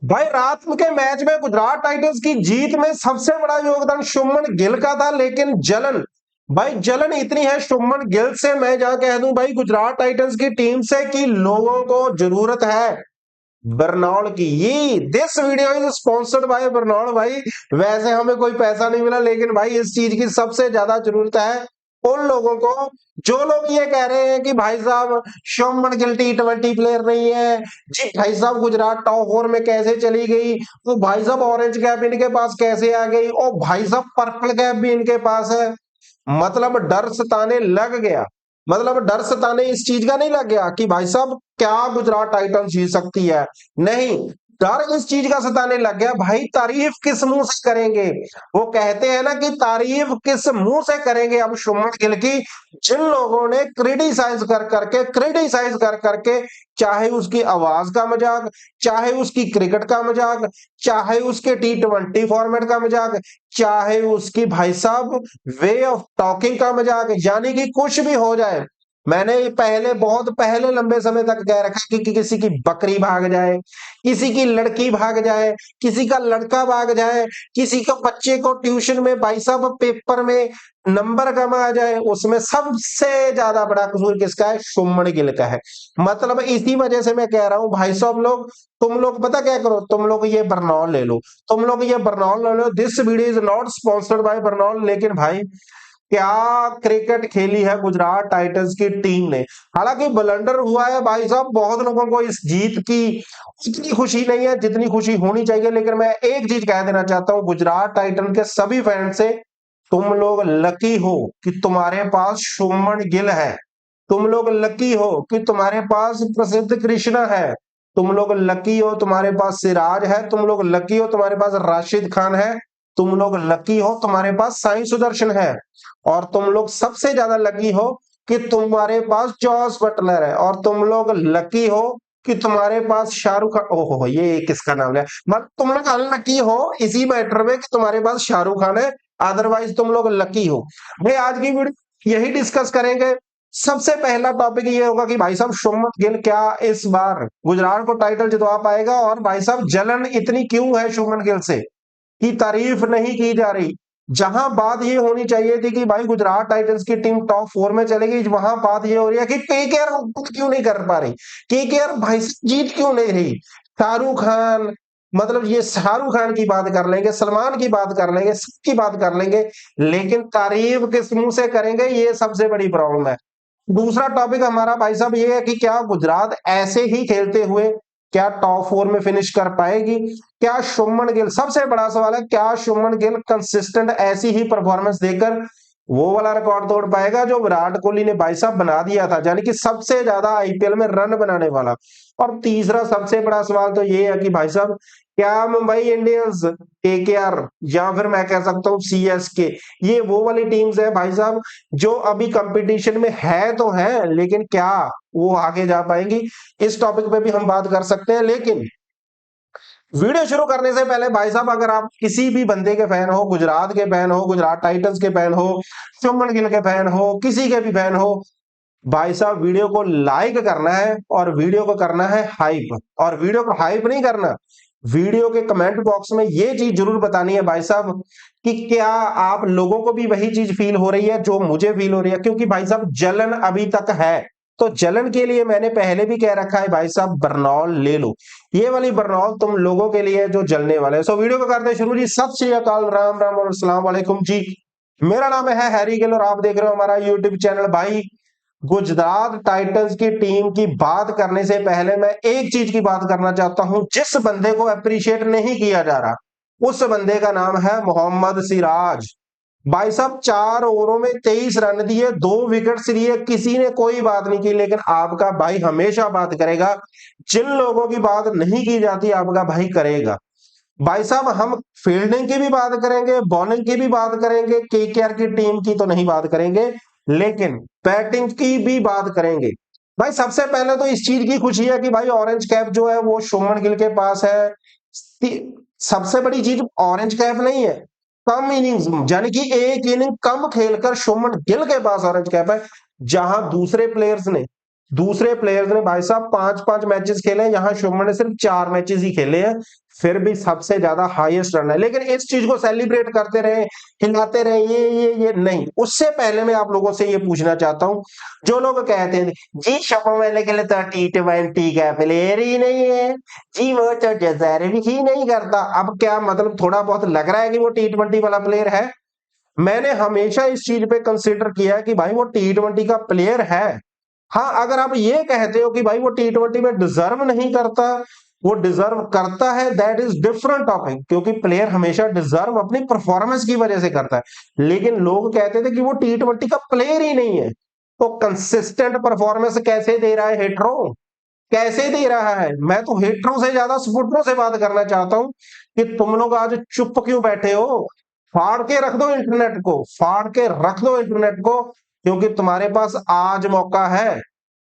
भाई रात के मैच में गुजरात टाइटंस की जीत में सबसे बड़ा योगदान शुभमन गिल का था, लेकिन जलन, भाई जलन इतनी है शुभमन गिल से, मैं जहां कह दूं भाई गुजरात टाइटंस की टीम से, कि लोगों को जरूरत है बर्नौल की। ये this video is sponsored by Bernoulli भाई। वैसे हमें कोई पैसा नहीं मिला, लेकिन भाई इस चीज की सबसे ज्यादा जरूरत है उन लोगों को जो लोग ये कह रहे हैं कि भाई साहब शुभमन गिल T20 प्लेयर नहीं है जी, भाई साहब गुजरात टॉप 4 में कैसे चली गई, तो भाई साहब ऑरेंज कैप इनके पास कैसे आ गई, और भाई साहब पर्पल कैप भी इनके पास है। मतलब डर सताने लग गया, मतलब डर सताने इस चीज का नहीं लग गया कि भाई साहब क्या गुजरात टाइटंस जीत सकती है, नहीं, डर इस चीज का सताने लग गया भाई तारीफ किस मुंह से करेंगे। वो कहते हैं ना कि तारीफ किस मुंह से करेंगे अब शुभमन गिल की, जिन लोगों ने क्रिटिसाइज कर करके, चाहे उसकी आवाज का मजाक, चाहे उसकी क्रिकेट का मजाक, चाहे उसके T20 फॉर्मेट का मजाक, चाहे उसकी भाई साहब वे ऑफ टॉकिंग का मजाक, यानी कि कुछ भी हो जाए। मैंने पहले, बहुत पहले लंबे समय तक कह रखा कि किसी की बकरी भाग जाए, किसी की लड़की भाग जाए, किसी का लड़का भाग जाए, किसी का बच्चे को ट्यूशन में भाई साहब पेपर में नंबर कम आ जाए, उसमें सबसे ज्यादा बड़ा कसूर किसका है? शुभमन गिल का है। मतलब इसी वजह से मैं कह रहा हूं भाई साहब लोग, तुम लोग पता क्या करो, तुम लोग ये बर्नौल ले लो, तुम लोग ये बर्नौल ले लो। This video is not sponsored by Burnol, लेकिन भाई क्या क्रिकेट खेली है गुजरात टाइटंस की टीम ने। हालांकि ब्लंडर हुआ है भाई साहब, बहुत लोगों को इस जीत की उतनी खुशी नहीं है जितनी खुशी होनी चाहिए, लेकिन मैं एक चीज कह देना चाहता हूं कृष्णा टाइटन के सभी फैन से, तुम लोग लकी हो कि तुम्हारे पास शुभमन गिल है, तुम लोग लकी हो कि तुम्हारे पास प्रसिद्ध कृष्णा है, तुम लोग लकी हो तुम्हारे पास सिराज है, तुम लोग लकी हो तुम्हारे पास राशिद खान है, तुम लोग लकी हो तुम्हारे पास साई सुदर्शन है, और तुम लोग सबसे ज्यादा लकी हो कि तुम्हारे पास जॉस बटलर है, और तुम लोग लकी हो कि तुम्हारे पास शाहरुख खान, ओहो ये किसका नाम है, मतलब तुम लोग अनलकी हो इसी मैटर में कि तुम्हारे पास शाहरुख खान है, अदरवाइज तुम लोग लकी हो। भाई आज की वीडियो यही डिस्कस करेंगे। सबसे पहला टॉपिक ये होगा कि भाई साहब शुभमन गिल क्या इस बार गुजरात को टाइटल जितवा पाएगा, और भाई साहब जलन इतनी क्यों है शुभमन गिल से की तारीफ नहीं की जा रही। जहां बात ये होनी चाहिए थी कि भाई गुजरात टाइटंस की टीम टॉप 4 में चलेगी, वहां बात ये हो रही है कि केकेआर क्यों नहीं कर पा रही, केकेआर भाई जीत क्यों नहीं रही। शाहरुख खान, मतलब ये शाहरुख खान की बात कर लेंगे, सलमान की बात कर लेंगे, सबकी बात कर लेंगे, लेकिन तारीफ किस मुंह से करेंगे, ये सबसे बड़ी प्रॉब्लम है। दूसरा टॉपिक हमारा भाई साहब ये है कि क्या गुजरात ऐसे ही खेलते हुए क्या टॉप 4 में फिनिश कर पाएगी, क्या शुभमन गिल, सबसे बड़ा सवाल है क्या शुभमन गिल कंसिस्टेंट ऐसी ही परफॉर्मेंस देकर वो वाला रिकॉर्ड तोड़ पाएगा जो विराट कोहली ने भाई साहब बना दिया था, यानी कि सबसे ज्यादा आईपीएल में रन बनाने वाला। और तीसरा सबसे बड़ा सवाल तो ये है कि भाई साहब क्या मुंबई इंडियंस, केकेआर, या फिर मैं कह सकता हूं सीएसके, ये वो वाली टीम्स है भाई साहब जो अभी कंपटीशन में है तो है, लेकिन क्या वो आगे जा पाएंगी। इस टॉपिक पे भी हम बात कर सकते हैं, लेकिन वीडियो शुरू करने से पहले भाई साहब अगर आप किसी भी बंदे के फैन हो, गुजरात के फैन हो, गुजरात टाइटंस के फैन हो, शुभमन गिल के फैन हो, किसी के भी फैन हो, भाई साहब वीडियो को लाइक करना है और वीडियो को करना है हाइप। और वीडियो को हाइप नहीं करना, वीडियो के कमेंट बॉक्स में ये चीज जरूर बतानी है भाई साहब कि क्या आप लोगों को भी वही चीज फील हो रही है जो मुझे फील हो रही है, क्योंकि भाई साहब जलन अभी तक है। तो जलन के लिए मैंने पहले भी कह रखा है भाई साहब बर्नौल ले लो, ये वाली बर्नौल तुम लोगों के लिए है जो जलने वाले हैं। सो वीडियो को करते हैं शुरू जी। सत श्री अकाल, राम राम और अस्सलाम वालेकुम जी। मेरा नाम है हैरी गिल और आप देख रहे हो हमारा यूट्यूब चैनल। भाई गुजरात टाइटंस की टीम की बात करने से पहले मैं एक चीज की बात करना चाहता हूं, जिस बंदे को अप्रिशिएट नहीं किया जा रहा उस बंदे का नाम है मोहम्मद सिराज। भाई साहब 4 ओवरों में 23 रन दिए, 2 विकेट लिए, किसी ने कोई बात नहीं की, लेकिन आपका भाई हमेशा बात करेगा। जिन लोगों की बात नहीं की जाती आपका भाई करेगा। भाई साहब हम फील्डिंग की भी बात करेंगे, बॉलिंग की भी बात करेंगे, केकेआर की टीम की तो नहीं बात करेंगे, लेकिन बैटिंग की भी बात करेंगे। भाई सबसे पहले तो इस चीज की खुशी है कि भाई ऑरेंज कैप जो है वो शुभमन गिल के पास है। सबसे बड़ी चीज ऑरेंज कैप नहीं है, कम इनिंग्स, यानी कि एक इनिंग कम खेलकर शुभमन गिल के पास ऑरेंज कैप है, जहां दूसरे प्लेयर्स ने दूसरे प्लेयर्स ने भाई साहब 5-5 मैचेस खेले हैं, यहाँ शुभमन ने सिर्फ 4 मैचेस ही खेले हैं, फिर भी सबसे ज्यादा हाईएस्ट रन है। लेकिन इस चीज को सेलिब्रेट करते रहे, हिलाते रहे, ये नहीं। उससे पहले मैं आप लोगों से ये पूछना चाहता हूं, जो लोग कहते हैं जी शुभमन गिल तो T20 का प्लेयर ही नहीं है जी, वो तो डिजर्व ही नहीं करता, अब क्या मतलब थोड़ा बहुत लग रहा है कि वो T20 वाला प्लेयर है? मैंने हमेशा इस चीज पे कंसिडर किया कि भाई वो T20 का प्लेयर है। हाँ, अगर आप ये कहते हो कि भाई वो T20 में डिजर्व नहीं करता, वो डिजर्व करता है, दैट इज डिफरेंट टॉपिक, क्योंकि प्लेयर हमेशा डिजर्व अपनी परफॉर्मेंस की वजह से करता है। लेकिन लोग कहते थे कि वो T20 का प्लेयर ही नहीं है, तो कंसिस्टेंट परफॉर्मेंस कैसे दे रहा है हेट्रो? कैसे दे रहा है? मैं तो हेट्रो से ज्यादा सपोर्टरों से बात करना चाहता हूं कि तुम लोग आज चुप क्यों बैठे हो? फाड़ के रख दो इंटरनेट को, फाड़ के रख दो इंटरनेट को, क्योंकि तुम्हारे पास आज मौका है,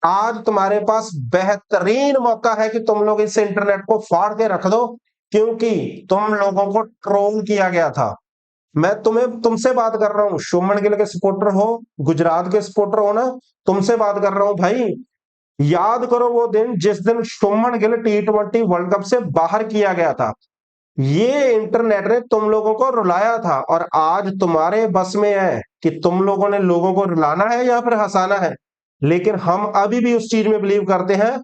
आज तुम्हारे पास बेहतरीन मौका है कि तुम लोग इस इंटरनेट को फाड़ के रख दो, क्योंकि तुम लोगों को ट्रोल किया गया था। मैं तुमसे बात कर रहा हूँ, शुभमन गिल के सपोर्टर हो, गुजरात के सपोर्टर हो ना, तुमसे बात कर रहा हूँ भाई। याद करो वो दिन जिस दिन Shubman Gill T20 world cup से बाहर किया गया था। ये इंटरनेट ने तुम लोगों को रुलाया था, और आज तुम्हारे बस में है कि तुम लोगों ने लोगों को रुलाना है या फिर हंसाना है। लेकिन हम अभी भी उस चीज में बिलीव करते हैं,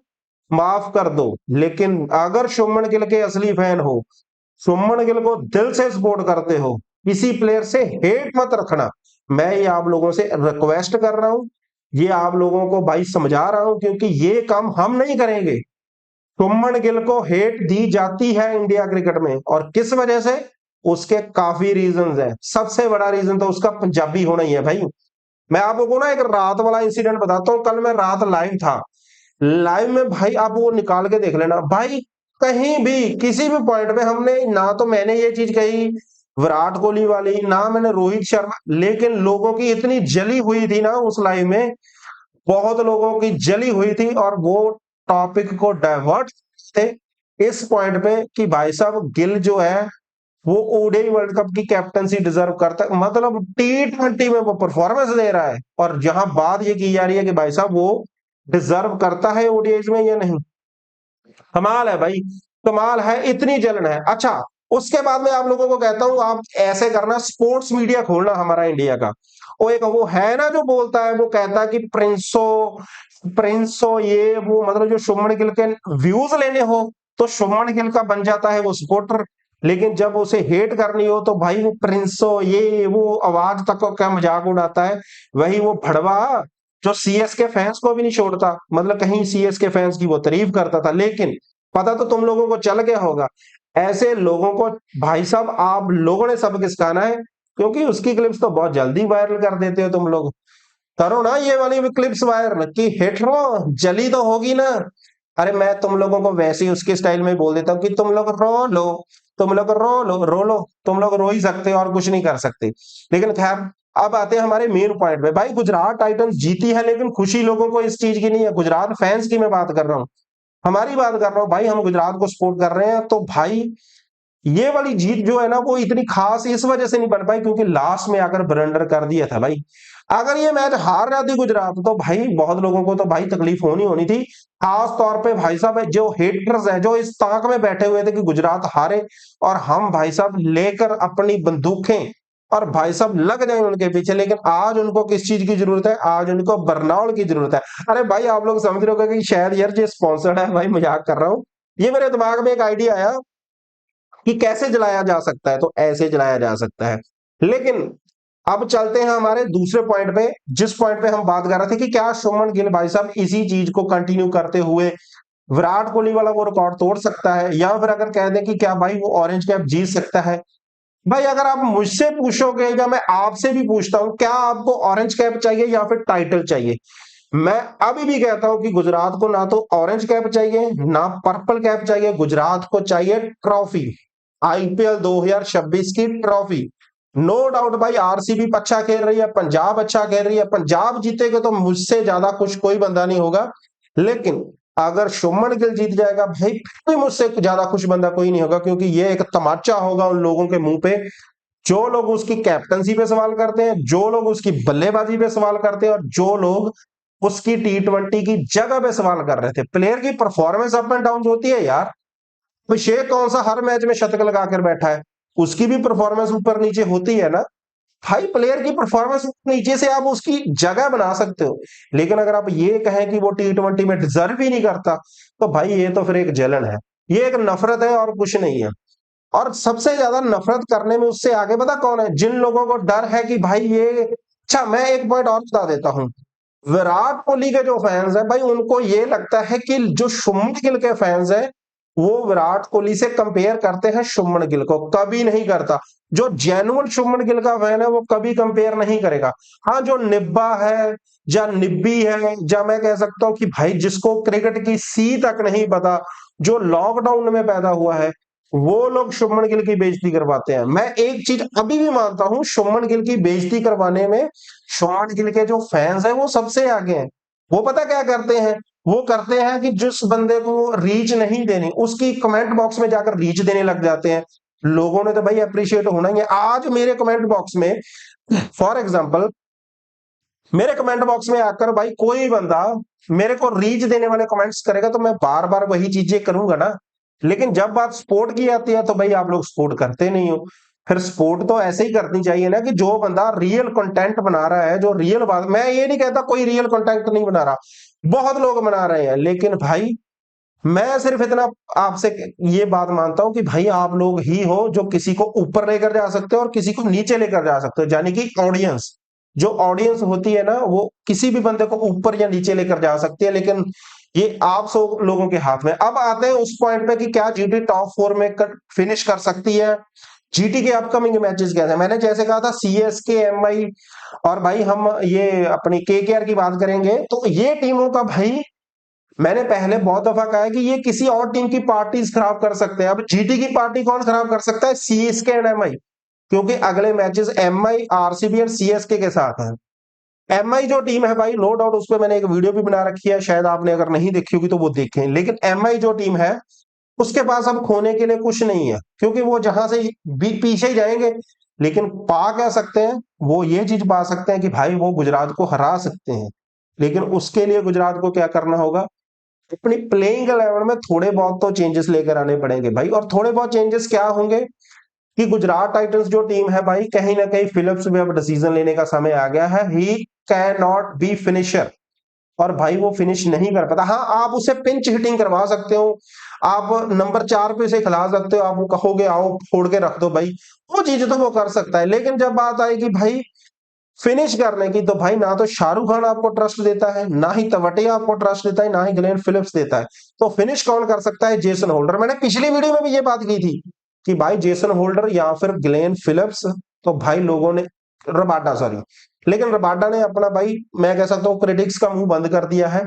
माफ कर दो, लेकिन अगर शुभमन गिल के असली फैन हो, शुभमन गिल को दिल से सपोर्ट करते हो, किसी प्लेयर से हेट मत रखना। मैं ये आप लोगों से रिक्वेस्ट कर रहा हूं, ये आप लोगों को भाई समझा रहा हूं, क्योंकि ये काम हम नहीं करेंगे। शुभमन गिल को हेट दी जाती है इंडिया क्रिकेट में, और किस वजह से? उसके काफी रीजंस हैं। सबसे बड़ा रीजन तो उसका पंजाबी होना ही है भाई। मैं आप लोगों को ना एक रात वाला इंसिडेंट बताता हूँ। कल मैं रात लाइव था, लाइव में भाई आप वो निकाल के देख लेना भाई, कहीं भी किसी भी पॉइंट पे हमने ना तो मैंने ये चीज कही विराट कोहली वाली, ना मैंने रोहित शर्मा, लेकिन लोगों की इतनी जली हुई थी ना उस लाइव में, बहुत लोगों की जली हुई थी, और वो टॉपिक को डाइवर्ट थे इस पॉइंट पे कि भाई साहब गिल जो है वो ओडीआई वर्ल्ड कप की कैप्टनसी डिजर्व करता है, मतलब T20 में वो परफॉर्मेंस दे रहा है, और जहां बात ये की जा रही है कि भाई साहब वो डिजर्व करता है ओडीआई में या नहीं। कमाल है भाई, कमाल है, इतनी जलन है। अच्छा, उसके बाद में आप लोगों को कहता हूं, आप ऐसे करना, स्पोर्ट्स मीडिया खोलना हमारा इंडिया का। वो एक वो है ना जो बोलता है, वो कहता है कि प्रिंसो प्रिंसो ये वो, मतलब जो शुभमन गिल के व्यूज लेने हो तो शुभमन गिल का बन जाता है वो सपोर्टर, लेकिन जब उसे हेट करनी हो तो भाई वो प्रिंसो ये वो आवाज तक का मजाक उड़ाता है। वही वो भड़वा जो सीएसके फैंस को भी नहीं छोड़ता, मतलब कहीं सीएसके फैंस की वो तारीफ करता था, लेकिन पता तो तुम लोगों को चल गया होगा। ऐसे लोगों को भाई साहब आप लोगों ने सबक सिखाना है, क्योंकि उसकी क्लिप्स तो बहुत जल्दी वायरल कर देते हो तुम लोग। करो ना ये वाली भी क्लिप्स वायरल कि हिट हो, जली तो होगी ना। अरे मैं तुम लोगों को वैसे ही उसके स्टाइल में बोल देता हूँ कि तुम लोग रो लो, तुम लोग रो लो, तुम लोग रो ही सकते हो और कुछ नहीं कर सकते। लेकिन खैर, अब आते हैं हमारे मेन पॉइंट पे। भाई गुजरात टाइटंस जीती है, लेकिन खुशी लोगों को इस चीज की नहीं है, गुजरात फैंस की मैं बात कर रहा हूँ, हमारी बात कर रहा हूँ भाई। हम गुजरात को सपोर्ट कर रहे हैं, तो भाई ये वाली जीत जो है ना वो इतनी खास इस वजह से नहीं बन पाई क्योंकि लास्ट में आकर बरंडर कर दिया था भाई। अगर ये मैच हार जाती गुजरात तो भाई बहुत लोगों को तो भाई तकलीफ होनी होनी थी। खास तौर पे भाई साहब जो हेटर्स हैं, जो इस ताक में बैठे हुए थे कि गुजरात हारे, और हम भाई साहब लेकर अपनी बंदूकें और भाई साहब लग जाए उनके पीछे। लेकिन आज उनको किस चीज की जरूरत है? आज उनको बर्नौल की जरूरत है। अरे भाई आप लोग समझ रहे हो कि शायद यार ये स्पॉन्सर्ड है, भाई मजाक कर रहा हूँ। ये मेरे दिमाग में एक आइडिया आया कि कैसे जलाया जा सकता है, तो ऐसे जलाया जा सकता है। लेकिन अब चलते हैं हमारे दूसरे पॉइंट पे, जिस पॉइंट पे हम बात कर रहे थे कि क्या शुभमन गिल भाई साहब इसी चीज को कंटिन्यू करते हुए विराट कोहली वाला वो रिकॉर्ड तोड़ सकता है, या फिर अगर कह दें कि क्या भाई वो ऑरेंज कैप जीत सकता है। भाई अगर आप मुझसे पूछोगे या मैं आपसे भी पूछता हूं, क्या आपको ऑरेंज कैप चाहिए या फिर टाइटल चाहिए, मैं अभी भी कहता हूं कि गुजरात को ना तो ऑरेंज कैप चाहिए ना पर्पल कैप चाहिए, गुजरात को चाहिए ट्रॉफी, आईपीएल 2026 की ट्रॉफी। नो डाउट भाई, आरसीबी अच्छा खेल रही है, पंजाब अच्छा खेल रही है, पंजाब जीतेगा तो मुझसे ज्यादा खुश कोई बंदा नहीं होगा। लेकिन अगर शुभमन गिल जीत जाएगा भाई, फिर भी मुझसे ज्यादा खुश बंदा कोई नहीं होगा, क्योंकि ये एक तमाचा होगा उन लोगों के मुंह पे जो लोग उसकी कैप्टनसी पे सवाल करते हैं, जो लोग उसकी बल्लेबाजी पे सवाल करते हैं, और जो लोग उसकी टी20 की जगह पे सवाल कर रहे थे। प्लेयर की परफॉर्मेंस अप एंड डाउन होती है यार। अभिषेक कौन सा हर मैच में शतक लगाकर बैठा है, उसकी भी परफॉर्मेंस ऊपर नीचे होती है ना भाई। प्लेयर की परफॉर्मेंस नीचे से आप उसकी जगह बना सकते हो, लेकिन अगर आप ये कहें कि वो टी20 में डिजर्व ही नहीं करता, तो भाई ये तो फिर एक जलन है, ये एक नफरत है और कुछ नहीं है। और सबसे ज्यादा नफरत करने में उससे आगे पता कौन है? जिन लोगों को डर है कि भाई ये, अच्छा मैं एक पॉइंट और बता देता हूं। विराट कोहली के जो फैंस हैं भाई, उनको ये लगता है कि जो शुभमन गिल के फैंस हैं वो विराट कोहली से कंपेयर करते हैं शुभमन गिल को, कभी नहीं करता। जो जेन्युइन शुभमन गिल का फैन है वो कभी कंपेयर नहीं करेगा। हाँ, जो निब्बा है या निब्बी है, या मैं कह सकता हूं कि भाई जिसको क्रिकेट की सी तक नहीं पता, जो लॉकडाउन में पैदा हुआ है, वो लोग शुभमन गिल की बेइज्जती करवाते हैं। मैं एक चीज अभी भी मानता हूं, शुभमन गिल की बेइज्जती करवाने में शुभमन गिल के जो फैंस हैं वो सबसे आगे हैं। वो पता क्या करते हैं? वो करते हैं कि जिस बंदे को रीच नहीं देनी, उसकी कमेंट बॉक्स में जाकर रीच देने लग जाते हैं। लोगों ने तो भाई अप्रिशिएट होना ही है। आज मेरे कमेंट बॉक्स में, फॉर एग्जांपल, मेरे कमेंट बॉक्स में आकर भाई कोई बंदा मेरे को रीच देने वाले कमेंट्स करेगा तो मैं बार बार वही चीजें करूंगा ना। लेकिन जब बात स्पोर्ट की आती है तो भाई आप लोग सपोर्ट करते नहीं हो। फिर सपोर्ट तो ऐसे ही करनी चाहिए ना कि जो बंदा रियल कंटेंट बना रहा है, जो रियल बात, मैं ये नहीं कहता कोई रियल कंटेंट नहीं बना रहा, बहुत लोग बना रहे हैं, लेकिन भाई मैं सिर्फ इतना आपसे ये बात मानता हूं कि भाई आप लोग ही हो जो किसी को ऊपर लेकर जा सकते हो और किसी को नीचे लेकर जा सकते हो, यानी कि ऑडियंस। जो ऑडियंस होती है ना वो किसी भी बंदे को ऊपर या नीचे लेकर जा सकती है, लेकिन ये आप सब लोगों के हाथ में। अब आते हैं उस पॉइंट पे कि क्या जीटी टॉप 4 में फिनिश कर सकती है। जीटी के अपकमिंग मैचेस कैसे हैं? मैंने जैसे कहा था सीएसके, एमआई, और भाई हम ये अपनी केकेआर की बात करेंगे, तो ये टीमों का भाई मैंने पहले बहुत दफा कहा है कि ये किसी और टीम की पार्टीज खराब कर सकते हैं। अब जीटी की पार्टी कौन खराब कर सकता है? सीएसके एंड एमआई, क्योंकि अगले मैचेस एमआई, आरसीबी और सीएसके के साथ हैं। एमआई जो टीम है भाई, नो डाउट उस पर मैंने एक वीडियो भी बना रखी है, शायद आपने अगर नहीं देखी होगी तो वो देखें। लेकिन एमआई जो टीम है उसके पास अब खोने के लिए कुछ नहीं है, क्योंकि वो जहां से पीछे ही जाएंगे। लेकिन पा क्या सकते हैं? वो ये चीज पा सकते हैं कि भाई वो गुजरात को हरा सकते हैं। लेकिन उसके लिए गुजरात को क्या करना होगा? अपनी प्लेइंग 11 में थोड़े बहुत तो चेंजेस लेकर आने पड़ेंगे भाई। और थोड़े बहुत चेंजेस क्या होंगे कि गुजरात टाइटंस जो टीम है भाई, कहीं ना कहीं फिलिप्स भी अब डिसीजन लेने का समय आ गया है। He can not be finisher, और भाई वो फिनिश नहीं कर पाता। हाँ, आप उसे पिंच हिटिंग करवा सकते हो, आप नंबर 4 पे से खिला सकते हो, आप वो कहोगे आओ फोड़ के रख दो भाई, वो चीज तो वो कर सकता है। लेकिन जब बात आएगी भाई फिनिश करने की, तो भाई ना तो शाहरुख खान आपको ट्रस्ट देता है, ना ही तवटिया आपको ट्रस्ट देता है, ना ही ग्लेन फिलिप्स देता है। तो फिनिश कौन कर सकता है? Jason holder. मैंने पिछली वीडियो में भी ये बात की थी कि भाई जेसन होल्डर या फिर ग्लेन फिलिप्स। तो भाई लोगों ने, रबाडा सॉरी, लेकिन रबाडा ने अपना भाई मैं कह सकता हूँ क्रिटिक्स का मुंह बंद कर दिया है।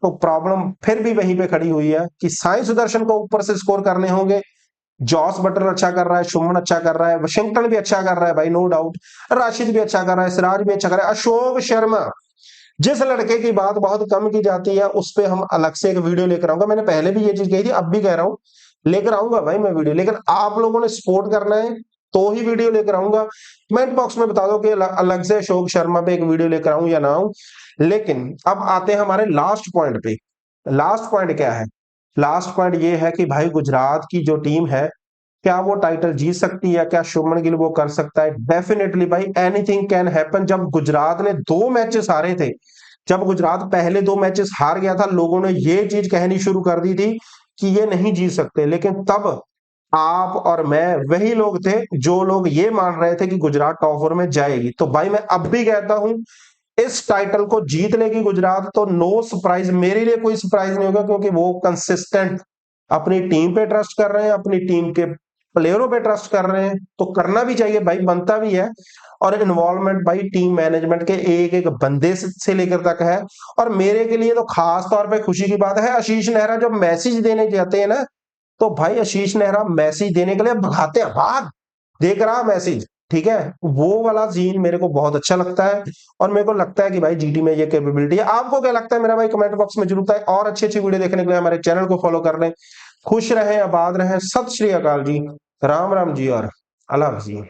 तो प्रॉब्लम फिर भी वहीं पे खड़ी हुई है कि साई सुदर्शन को ऊपर से स्कोर करने होंगे। जॉस बटलर अच्छा कर रहा है, शुभमन अच्छा कर रहा है, वाशिंगटन भी अच्छा कर रहा है भाई, नो डाउट, राशिद भी अच्छा कर रहा है, सिराज भी अच्छा कर रहा है, अशोक शर्मा। जिस लड़के की बात बहुत कम की जाती है उस पे हम अलग से एक वीडियो लेकर आऊंगा। मैंने पहले भी ये चीज कही थी, अब भी कह रहा हूं, लेकर आऊंगा भाई मैं वीडियो। लेकिन आप लोगों ने सपोर्ट करना है तो ही वीडियो लेकर आऊंगा। कमेंट बॉक्स में बता दो कि अलग से अशोक शर्मा पे एक वीडियो लेकर आऊं या ना आऊं। लेकिन अब आते हैं हमारे लास्ट पॉइंट पे। लास्ट पॉइंट क्या है? लास्ट पॉइंट ये है कि भाई गुजरात की जो टीम है, क्या वो टाइटल जीत सकती है? क्या शुभमन गिल वो कर सकता है? डेफिनेटली भाई, एनीथिंग कैन हैपन। जब गुजरात ने 2 मैचेस हारे थे, जब गुजरात पहले 2 मैचेस हार गया था, लोगों ने ये चीज कहनी शुरू कर दी थी कि ये नहीं जीत सकते। लेकिन तब आप और मैं वही लोग थे जो लोग ये मान रहे थे कि गुजरात टॉप 4 में जाएगी। तो भाई मैं अब भी कहता हूं इस टाइटल को जीत लेगी गुजरात, तो नो सरप्राइज, मेरे लिए कोई सरप्राइज नहीं होगा, क्योंकि वो कंसिस्टेंट अपनी टीम पे ट्रस्ट कर रहे हैं, अपनी टीम के प्लेयरों पे ट्रस्ट कर रहे हैं। तो करना भी चाहिए भाई, बनता भी है। और इन्वॉल्वमेंट भाई टीम मैनेजमेंट के एक एक बंदे से लेकर तक है। और मेरे के लिए तो खास तौर पे खुशी की बात है, आशीष नेहरा जब मैसेज देने जाते हैं ना, तो भाई आशीष नेहरा मैसेज देने के लिए भगाते हैं, भाग देख रहा मैसेज, ठीक है। वो वाला सीन मेरे को बहुत अच्छा लगता है, और मेरे को लगता है कि भाई जीटी में ये कैपेबिलिटी है। आपको क्या लगता है मेरा भाई? कमेंट बॉक्स में जरूर बताएं। और अच्छी अच्छी वीडियो देखने के लिए हमारे चैनल को फॉलो कर लें। खुश रहें, आबाद रहें, सत श्री अकाल जी, राम राम जी, और अल्लाह हाफिज़ जी।